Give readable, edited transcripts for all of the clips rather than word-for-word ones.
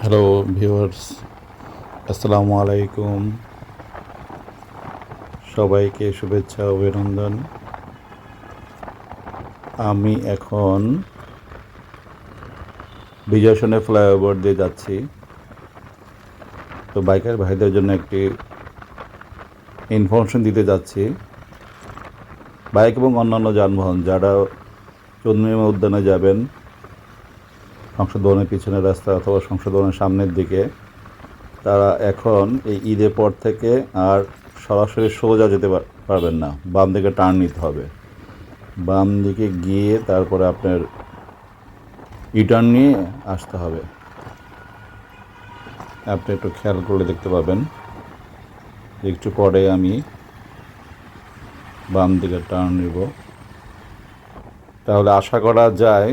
Hello viewers, আসসালামু আলাইকুম। সবাইকে শুভেচ্ছা অভিনন্দন। আমি এখন বিজয়সনে ফ্লাইওভার দিয়ে যাচ্ছি। তো বাইকার ভাইদের জন্য একটি ইনফরমেশন দিতে যাচ্ছি। বাইক এবং অন্যান্য যানবাহন যারা চন্দ্রিমা উদ্যানে যাবেন, সংসদ ভবনের পিছনের রাস্তা অথবা সংসদ ভবনের সামনের দিকে, তারা এখন এই ঈদের পর থেকে আর সরাসরি সোজা যেতে পারবেন না, বাম দিকে টার্ন নিতে হবে। বাম দিকে গিয়ে তারপরে আপনার ইউটার্ন নিয়ে আসতে হবে। আপনি একটু খেয়াল করলে দেখতে পাবেন, একটু পরে আমি বাম দিকে টার্ন নিব। তাহলে আশা করা যায়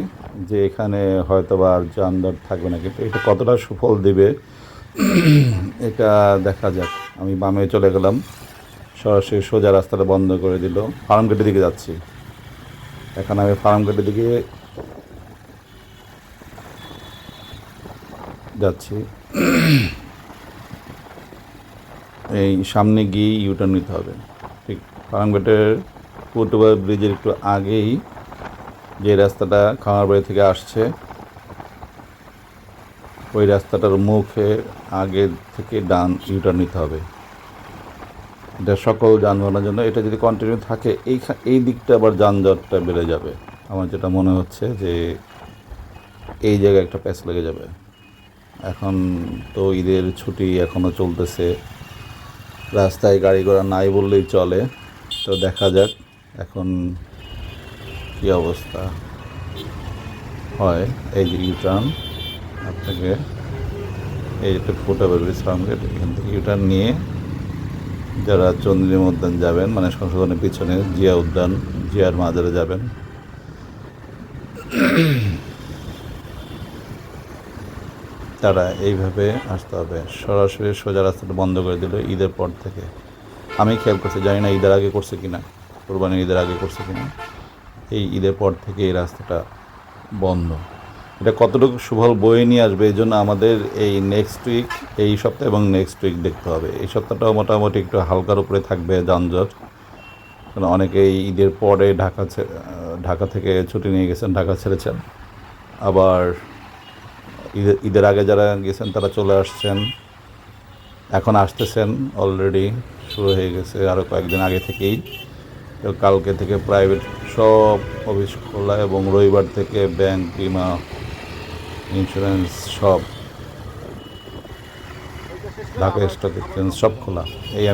যে এখানে হয়তো বা আর যানজট থাকবে না, কিন্তু এটা কতটা সুফল দেবে এটা দেখা যাক। আমি বামে চলে গেলাম, সরাসরি সোজা রাস্তাটা বন্ধ করে দিল। ফার্ম গেটের দিকে যাচ্ছি। এখন আমি ফার্ম গেটের দিকে যাচ্ছি। এই সামনে গিয়ে ইউটার্ন নিতে হবে। ঠিক ফার্ম গেটের ফুটওভার ব্রিজের একটু আগেই যে রাস্তাটা খামারবাড়ি থেকে আসছে, ওই রাস্তাটার মুখে আগে থেকে ডান ইউটার্ন নিতে হবে। এটা সকল যানবাহনের জন্য। এটা যদি কন্টিনিউ থাকে, এই দিকটা আবার যানজটটা বেড়ে যাবে। আমার যেটা মনে হচ্ছে যে এই জায়গায় একটা প্যাচ লেগে যাবে। এখন তো ঈদের ছুটি এখনও চলতেছে, রাস্তায় গাড়ি ঘোড়া নাই বললেই চলে। তো দেখা যাক এখন কী অবস্থা হয়। এই যে ইউটার্ন, আপনাকে এই একটা ফুটওভার ব্রিজ ফার্মগেট, এখান থেকে ইউটার্ন নিয়ে যারা চন্দ্রিমা উদ্যান যাবেন, মানে সংশোধনের পিছনে জিয়া উদ্যান, জিয়ার মাজারে যাবেন, তারা এইভাবে আসতে হবে। সরাসরি সোজা রাস্তাটা বন্ধ করে দিল ঈদের পর থেকে। আমি খেয়াল করছি, জানি না ঈদের আগে করছে কিনা, কোরবানির ঈদের আগে করছে কিনা। এই ঈদের পর থেকে এই রাস্তাটা বন্ধ। এটা কতটুকু সুফল বয়ে নিয়ে আসবে, এই জন্য আমাদের এই নেক্সট উইক, এই সপ্তাহ এবং নেক্সট উইক দেখতে হবে। এই সপ্তাহটাও মোটামুটি একটু হালকার উপরে থাকবে যানজট, কারণ অনেকেই ঈদের পরে ঢাকা থেকে ছুটি নিয়ে গেছেন, ঢাকা ছেড়েছেন। আবার ঈদের আগে যারা গেছেন তারা চলে আসছেন, এখন আসতেছেন, অলরেডি শুরু হয়ে গেছে আরও কয়েকদিন আগে থেকেই। তো কালকে থেকে প্রাইভেট সব অফিস খোলা, এবং রবিবার থেকে ব্যাংক, বিমা, ইন্স্যুরেন্স সব, ঢাকা স্টক এক্সচেঞ্জ সব খোলা। এই আমি